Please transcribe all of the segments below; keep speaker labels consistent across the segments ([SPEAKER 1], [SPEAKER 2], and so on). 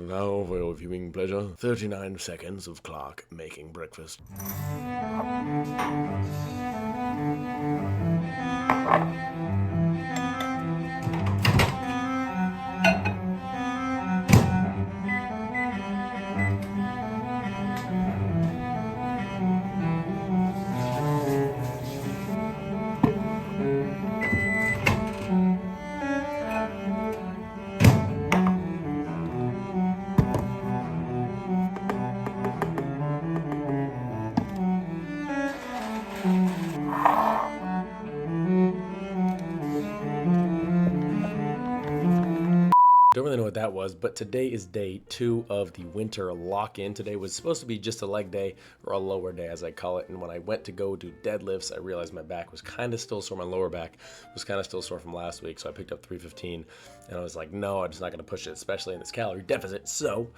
[SPEAKER 1] Now for your viewing pleasure, 39 seconds of Clark making breakfast. Don't really know what that was, but today is day 2 of the winter lock-in. Today was supposed to be just a leg day, or a lower day as I call it, and when I went to go do deadlifts, I realized my back was kind of still sore. My lower back was kind of still sore from last week, so I picked up 315, and I was like, no, I'm just not going to push it, especially in this calorie deficit. So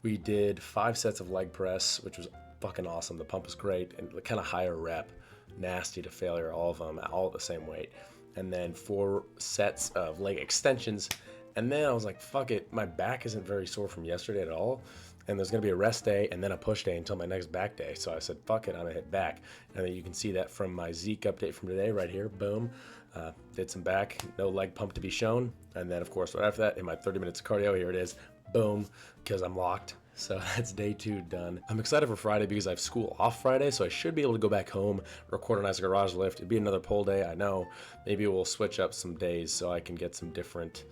[SPEAKER 1] we did 5 sets of leg press, which was fucking awesome. The pump was great, and kind of higher rep, nasty to failure, all of them, all at the same weight. And then 4 sets of leg extensions. And then I was like, fuck it, my back isn't very sore from yesterday at all. And there's gonna be a rest day and then a push day until my next back day. So I said, fuck it, I'm gonna hit back. And then you can see that from my Zeke update from today right here, boom. Did some back, no leg pump to be shown. And then of course, right after that, in my 30 minutes of cardio, here it is, boom, because I'm locked. So that's day 2 done. I'm excited for Friday because I have school off Friday, so I should be able to go back home, record a nice garage lift. It'd be another pull day, I know. Maybe we'll switch up some days so I can get some different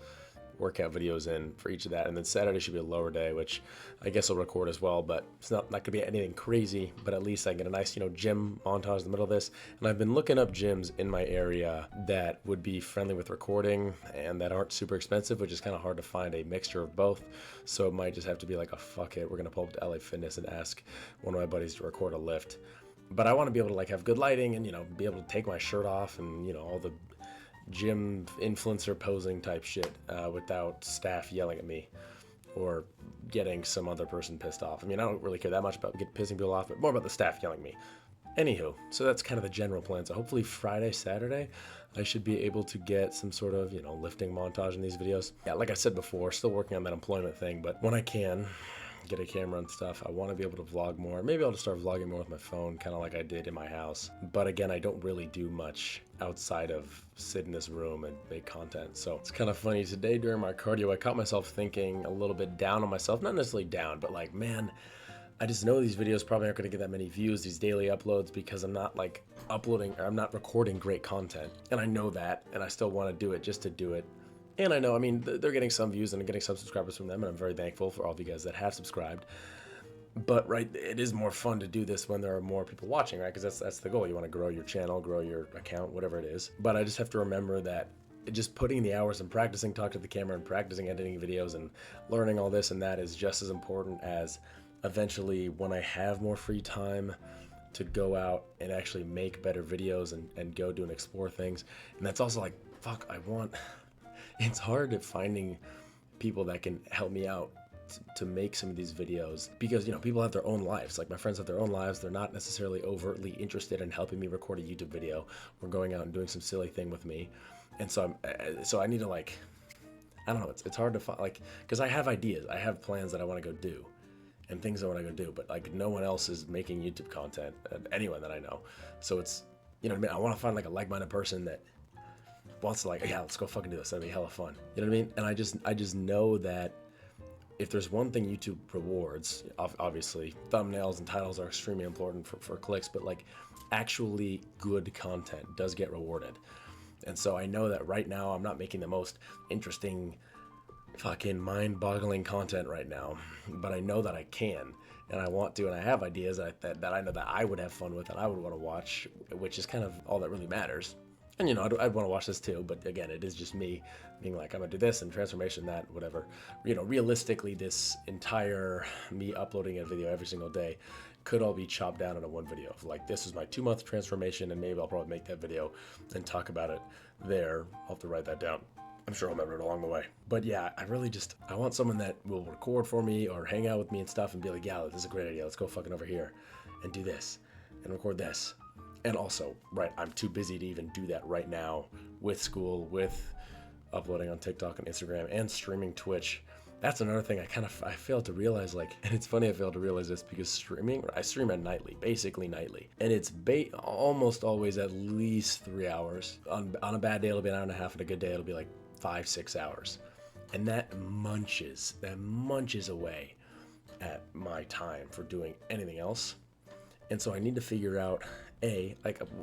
[SPEAKER 1] workout videos in for each of that, and then Saturday should be a lower day, which I guess I'll record as well, but it's not gonna be anything crazy, but at least I can get a nice, gym montage in the middle of this. And I've been looking up gyms in my area that would be friendly with recording and that aren't super expensive, which is kind of hard to find a mixture of both. So it might just have to be like a fuck it, we're gonna pull up to LA Fitness and ask one of my buddies to record a lift. But I want to be able to have good lighting and be able to take my shirt off and all the gym influencer posing type shit without staff yelling at me or getting some other person pissed off. I mean, I don't really care that much about pissing people off, but more about the staff yelling at me. Anywho, so that's kind of the general plan. So hopefully Friday, Saturday, I should be able to get some sort of, lifting montage in these videos. Yeah, like I said before, still working on that employment thing, but when I can get a camera and stuff, I want to be able to vlog more. Maybe I'll just start vlogging more with my phone, kind of like I did in my house. But again, I don't really do much outside of sit in this room and make content. So it's kind of funny. Today during my cardio, I caught myself thinking a little bit down on myself. Not necessarily down, but like, man, I just know these videos probably aren't going to get that many views, these daily uploads, because I'm not I'm not recording great content. And I know that, and I still want to do it just to do it. And I know, they're getting some views and I'm getting some subscribers from them, and I'm very thankful for all of you guys that have subscribed. But, right, it is more fun to do this when there are more people watching, right? Because that's the goal. You want to grow your channel, grow your account, whatever it is. But I just have to remember that just putting in the hours and practicing talk to the camera and practicing editing videos and learning all this and that is just as important as eventually when I have more free time to go out and actually make better videos and go do and explore things. And that's also like, fuck, it's hard at finding people that can help me out to make some of these videos because people have their own lives. Like my friends have their own lives. They're not necessarily overtly interested in helping me record a YouTube video or going out and doing some silly thing with me. And so I need to I don't know, it's hard to find, because I have ideas, I have plans that I want to go do and things I want to go do, but no one else is making YouTube content, anyone that I know. So it's, I want to find a like-minded person that wants to yeah, let's go fucking do this. That'd be hella fun. You know what I mean? And I just know that if there's one thing YouTube rewards, obviously thumbnails and titles are extremely important for clicks, but actually good content does get rewarded. And so I know that right now I'm not making the most interesting, fucking mind-boggling content right now, but I know that I can, and I want to, and I have ideas that I know that I would have fun with and I would want to watch, which is kind of all that really matters. And I'd want to watch this too, but again, it is just me being I'm gonna do this and transformation, that, whatever. Realistically, this entire me uploading a video every single day could all be chopped down into one video. This is my 2-month transformation, and maybe I'll probably make that video and talk about it there. I'll have to write that down. I'm sure I'll remember it along the way. But yeah, I want someone that will record for me or hang out with me and stuff and be like, yeah, this is a great idea. Let's go fucking over here and do this and record this. And also, right, I'm too busy to even do that right now with school, with uploading on TikTok and Instagram and streaming Twitch. That's another thing I failed to realize, like, and it's funny I failed to realize this because I stream at nightly, basically nightly, and it's almost always at least 3 hours. On a bad day it'll be an hour and a half, and a good day it'll be like 5-6 hours, and that munches away at my time for doing anything else. And so I need to figure out,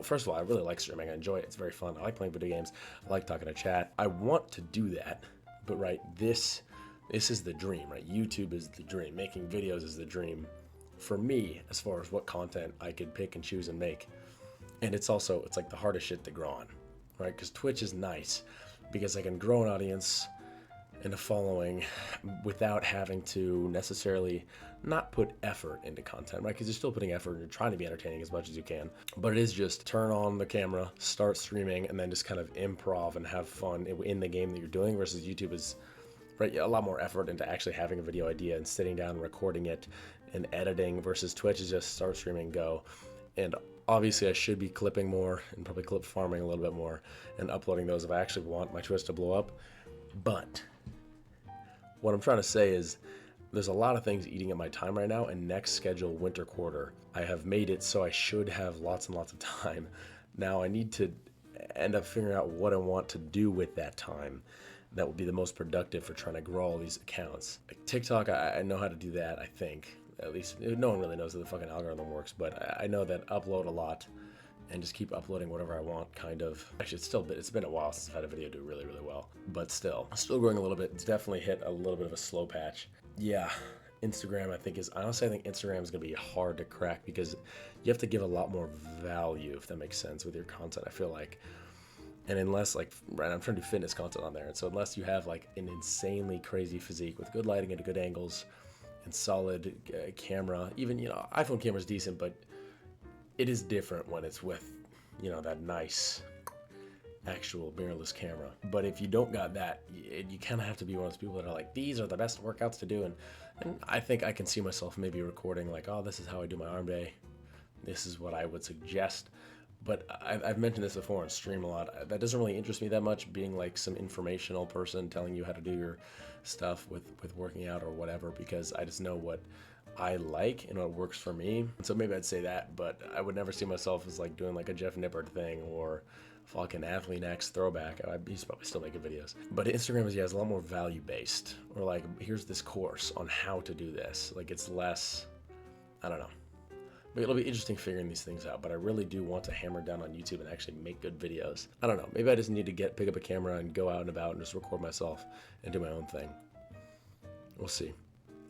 [SPEAKER 1] first of all, I really like streaming. I enjoy it. It's very fun. I like playing video games. I like talking to chat. I want to do that, but right, this is the dream, right? YouTube is the dream. Making videos is the dream for me as far as what content I could pick and choose and make. And it's like the hardest shit to grow on, right? Because Twitch is nice because I can grow an audience and a following without having to necessarily not put effort into content, right? Because you're still putting effort and you're trying to be entertaining as much as you can. But it is just turn on the camera, start streaming, and then just kind of improv and have fun in the game that you're doing, versus YouTube is, right, a lot more effort into actually having a video idea and sitting down and recording it and editing, versus Twitch is just start streaming, go. And obviously I should be clipping more and probably clip farming a little bit more and uploading those if I actually want my Twitch to blow up. But what I'm trying to say is there's a lot of things eating at my time right now, and next schedule, winter quarter, I have made it so I should have lots and lots of time. Now I need to end up figuring out what I want to do with that time that will be the most productive for trying to grow all these accounts. Like TikTok, I know how to do that, I think. At least, no one really knows how the fucking algorithm works, but I know that upload a lot and just keep uploading whatever I want, kind of. Actually, it's been a while since I've had a video do really, really well, but still growing a little bit. It's definitely hit a little bit of a slow patch. Yeah, Instagram, I think Instagram is gonna be hard to crack because you have to give a lot more value, if that makes sense, with your content, I feel like. And unless, like, right, I'm trying to do fitness content on there, and so unless you have like an insanely crazy physique with good lighting and good angles and solid camera, even, iPhone camera's decent, but it is different when it's with, that nice actual mirrorless camera. But if you don't got that, you kind of have to be one of those people that are like, these are the best workouts to do. And I think I can see myself maybe recording like, oh, this is how I do my arm day. This is what I would suggest. But I've mentioned this before on stream a lot. That doesn't really interest me that much, being like some informational person telling you how to do your stuff with working out or whatever, because I just know what I like and what works for me. And so maybe I'd say that, but I would never see myself as like doing like a Jeff Nippard thing or fucking Athlete X throwback. He's probably still making videos. But Instagram is a lot more value based, or like, here's this course on how to do this. Like, it's less, I don't know. But it'll be interesting figuring these things out, but I really do want to hammer down on YouTube and actually make good videos. I don't know, maybe I just need to pick up a camera and go out and about and just record myself and do my own thing. We'll see.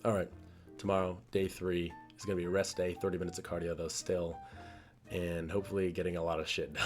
[SPEAKER 1] All right, tomorrow, day 3, is gonna be a rest day, 30 minutes of cardio though still, and hopefully getting a lot of shit done.